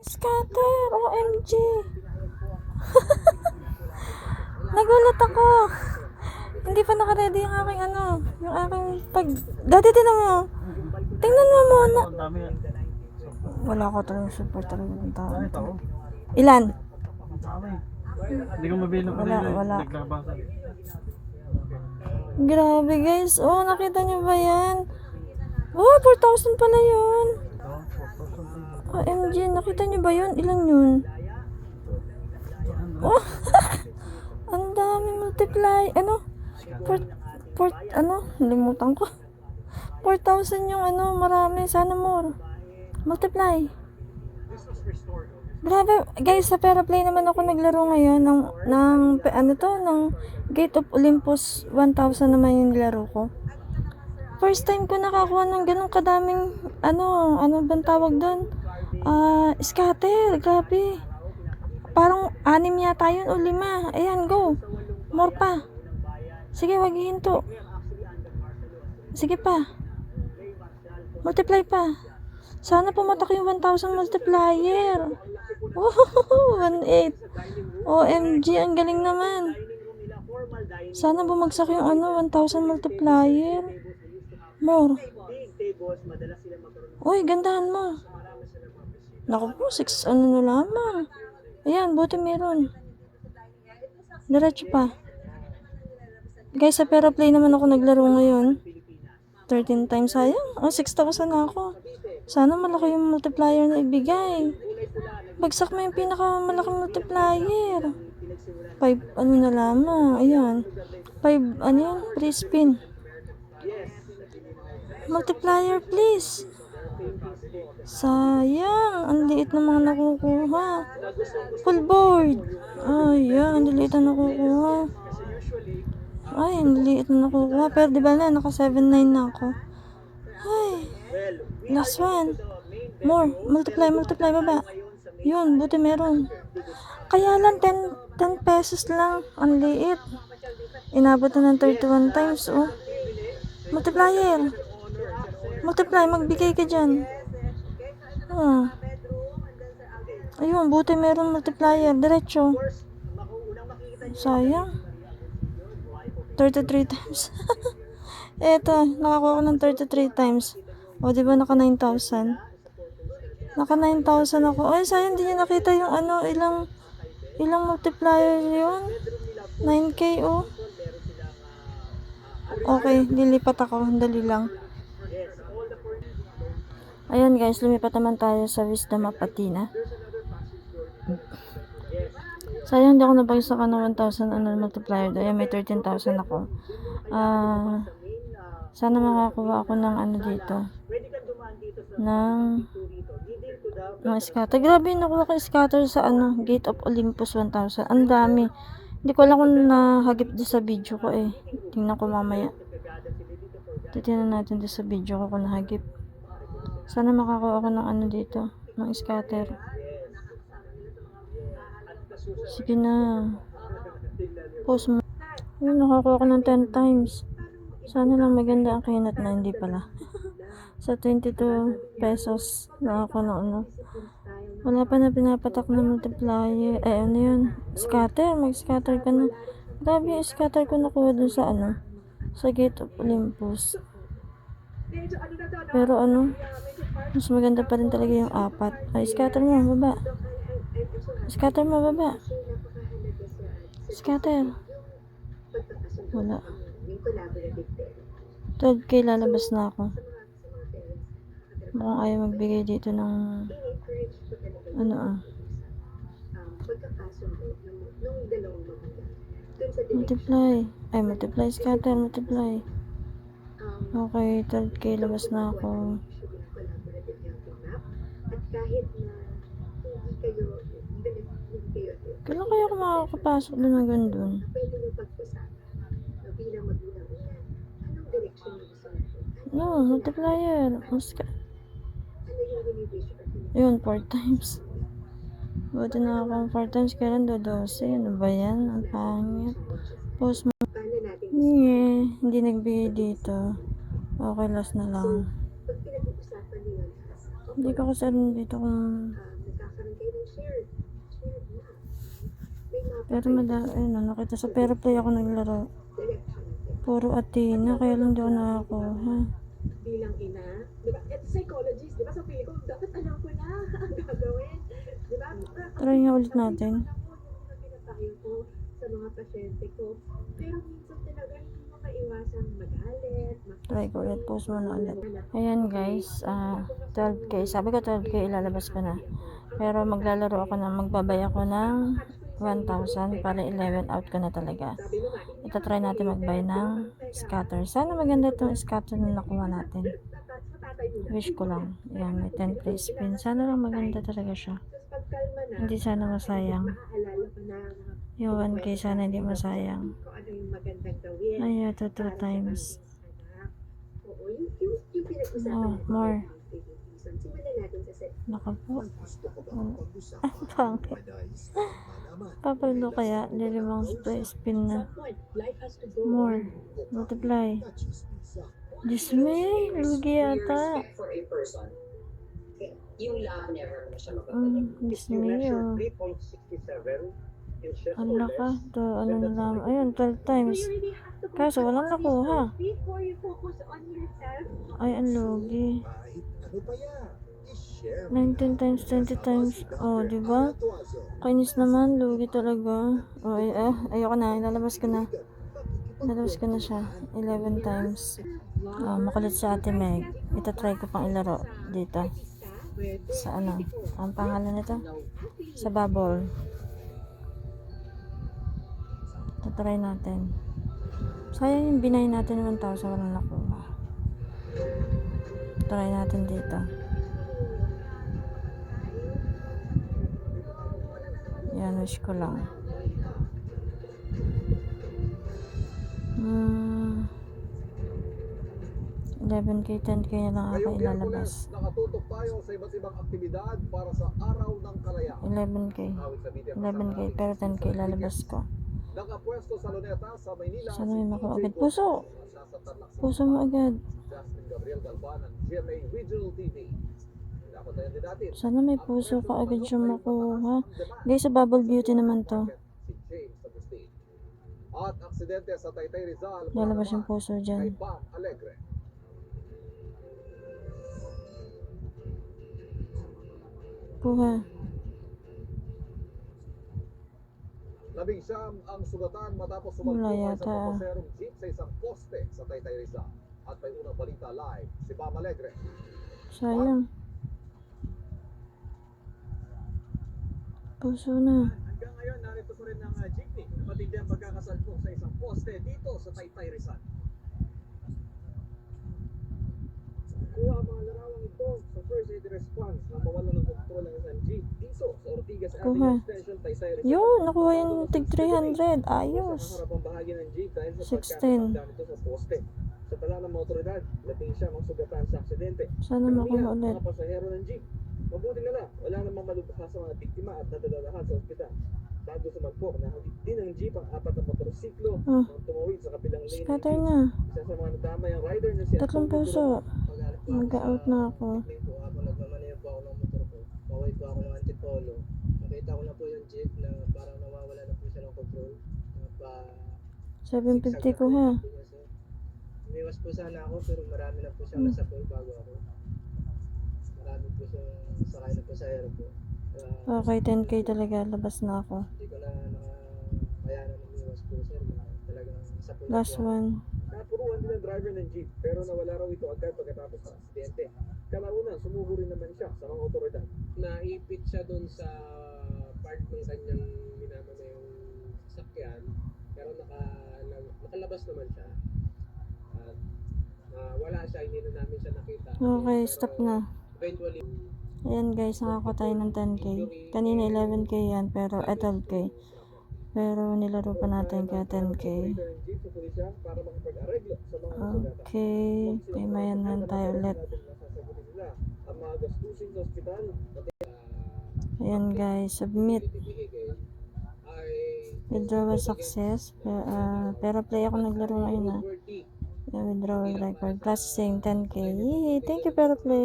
Scatter! OMG! Nagulat ako. Hindi pa naka-ready yung aking yung aking pag... Dati tinan mo. Tingnan mo muna. Wala ko talagang support talaga ng tao. Ilan? Hindi ko mabilang Wala. Grabe guys. Oh, nakita niyo ba yan? Oh, 4,000 pala yun. OMG, nakita niyo ba yun? Ilan yun? Oh, ang dami multiply. Limutan ko. 4,000 yung marami. Sana more. Multiply. Grabe, guys, sa Peraplay naman ako naglaro ngayon ng Gate of Olympus 1,000 naman yung nilaro ko. First time ko nakakuha ng ganun kadaming, ano bang tawag doon? Scatter, grabe. Parang 6 yata yun o 5. Ayan, go. More pa. Sige, wag hihinto. Sige pa. Multiply pa. Sana pumatak yung 1,000 multiplier. Woohoo! 1,800. OMG, ang galing naman. Sana bumagsak yung 1,000 multiplier. More. Uy, gandahan mo. Naku po, 6 na lamang. Ayan, buti meron. Diretso pa. Guys, sa Peraplay naman ako naglaro ngayon. 13 times, sayang. 6,000 na ako. Sana malaki yung multiplier na ibigay. Bagsak mo yung pinakamalaking multiplier. 5, na lamang. Ayan. 5, free spin. Multiplier, please. Sayang. Ang liit na mga nakukuha. Full board. Ayan, ang liit na nakukuha. Ay, ang liit na nakukuha. Pero diba na, naka 7,900 na ako. Ay. Last one. More. Multiply, baba. Yun, buti meron. Kaya lang 10 pesos lang. Ang liit. Inabot na ng 31 times, oh. Multiplier. Multiply, magbigay ka dyan. Ayun, buti meron multiplier. Diretso. Sayang. 33 times. Eto, nakakuha ko ng 33 times. O, diba naka 9,000? Naka 9,000 ako. Ay, sayang, hindi niya nakita yung ilang multiplier yun. 9K, oh. Okay, lilipat ako. Dali lang. Ayan guys, lumipat naman tayo sa Wisdom Apatina. Sayang, hindi ako nabagsak ng 1,000 multiplier. Ayan, may 13,000 ako. Sana makakuha ako ng dito. Ng scatter. Grabe, nakuha ko scatter sa Gate of Olympus 1,000. Ang dami. Hindi ko alam kung nahagip doon sa video ko eh. Tingnan ko mamaya. Titingnan natin doon sa video ko kung nahagip. Sana makakuha ako ng dito. Ng scatter. Sige na. Post mo. Yun, nakakuha ko ng 10 times. Sana lang maganda ang kinat na, hindi pala. Sa 22 pesos na ako na Wala pa na pinapatak na multiplier. Yun? Scatter. Mag-scatter ka na. Grabe yung scatter ko nakuha dun sa sa Gate of Olympus. Pero mas maganda pa rin talaga yung 4. Ay, scatter mo, baba. Scatter mo, baba. Scatter. Wala. 12K lalabas na ako. Mukhang ayaw magbigay dito ng multiply scatter, multiply. Okay, 12K labas na ako. Kailan kaya ako makakapasok doon hanggang doon? No, multiplier. Yun, 4 times. Buti na ako 4 times. Kailan do 12? Ano ba yan? Ang pangit. Post mo. Hindi nagbigay dito. Okay, last na lang. Hindi ko kasi alam dito kung Pero ayun, nakita sa Peraplay ako naglaro. Puro Athena, kaya lang di ako nakakuha. Bilang ina, di ba? At psychologist, di ba? Sa pili ko, dapat alam ko na ang gagawin. Di ba? Try nga ulit natin. Pinatayo ko sa mga pasyente ko. Pero minsan talaga hindi mo maiwasang magalit. Try ko ulit, post mo na ulit. Ayan guys, 12k. Sabi ko 12k ilalabas ko na. Pero maglalaro ako magbabay ako ng 1,000 para 11 out ko na talaga. Ito try natin magbay ng scatter. Sana maganda itong scatter na nakuha natin. Wish ko lang. Ayan, may 10 play spin. Sana lang maganda talaga siya. Hindi sana masayang. Yung 1k sana hindi masayang. Ay, ito 2 times. Oh, more. Naka po. Pangit. Papalo kaya, lilimang spin na. More. Multiply. Dismay, lugi yata. Dismay, oh. Ang laka. Ito, ano na lang. Ayun, 12 times. Kaso, walang nakuha. Ay, ang lugi. 19 times, 20 times. Oh, diba? Kainis naman, lugi talaga. Oh, ayoko na, ilalabas ko na. Ilalabas ko na siya. 11 times. Oh, makulit si Ate Meg. Ito try ko pang ilaro dito. Sa ano? Ang pangalan nito? Sa bubble. Ito try natin. Sayang yung binay natin 1,000 walang nakuha. Try natin dito. Yan, wish ko lang. 11k, 10k na lang ako ilalabas. Nakatutok tayo sa iba't ibang aktibidad para sa araw ng kalayaan. 11k. 11k, pero 10k ilalabas ko. Nakapwesto sa Luneta sa Maynila. Sana may makuha agad. Puso! Puso mo agad. Justin Gabriel Galvan ng GMA Regional TV. Sana may puso ka agad siya makuha. Guys, sa Bubble Beauty naman to. At aksidente sa Taytay Rizal. Lalabas yung puso dyan. Alegre. Kuha. 11 ang sugatan matapos Wala sumalpok yata. sa paserong jeep sa isang poste sa Taytay Rizal. At may unang balita live, si Bam Alegre. Sayang. Puso na. Hanggang ngayon, narito pa rin ang jeepney na matindi ang pagkakasalpok sa isang poste dito sa Taytay Rizal. Kuha ang mga larawang ito sa first aid response na mawala ng kontrol ng isang jeep dito sa Ortigas Kuha. Avenue Extension, Taytay Rizal. Yun, nakuha yung tig 300. Ayos. Sa harapang bahagi ng jeep dahil sa 16. pagkakatanda nito sa poste. Sa tala ng mga otoridad, lating siya ang sugatan sa aksidente. Sana makuha ulit. Mga pasahero ng jeep. Mabuti na lang, wala namang malubha sa mga biktima at nadadalahan sa ospital. Bago sumalpok, nahagip din ng jeep ang 4 na motorsiklo nang tumawid sa kabilang lane ng Scatter jeep. na. Isa sa mga nadamay ang rider na si 3 puso. Mag-out na ako. Habang nagmamaneho po ako ng motor ko, paway po ako ng antipolo. Nakita ko na po yung jeep na parang nawawala na po siya ng control. 750 ko ha. Umiwas po sana ako pero marami na po siyang nasapol bago ako. Marami po siyang sakay na pasahero po. Okay, 10k talaga. Labas na ako. Hindi ko na nakayanan umiwas po sir. Talagang nasapol Last po ako. one. Napuruan din ang driver ng jeep pero nawala raw ito agad pagkatapos ng aksidente. Kalaunan, sumugo rin naman siya sa mga otoridad. Naipit siya doon sa part ng kanyang minamanayong sasakyan pero nakalabas naman siya at wala siya, hindi na namin siya nakita. Okay, stop na. Eventually, Ayan guys, nakakuha tayo ng 10k. Kanina 11k yan, pero 12k. Pero nilaro pa natin kaya 10k. Rider ng jeep sa pulisya para makapag-areglo sa mga sugatan. Okay, paymayan na tayo ulit. Nasasagutin nila ang mga gastusin sa ospital. Ayan guys, submit. ibigay ay Withdrawal success. Pero play ako naglaro ngayon ha. worthy. Withdrawal record. Processing 10k. Yay! Thank you, pero play.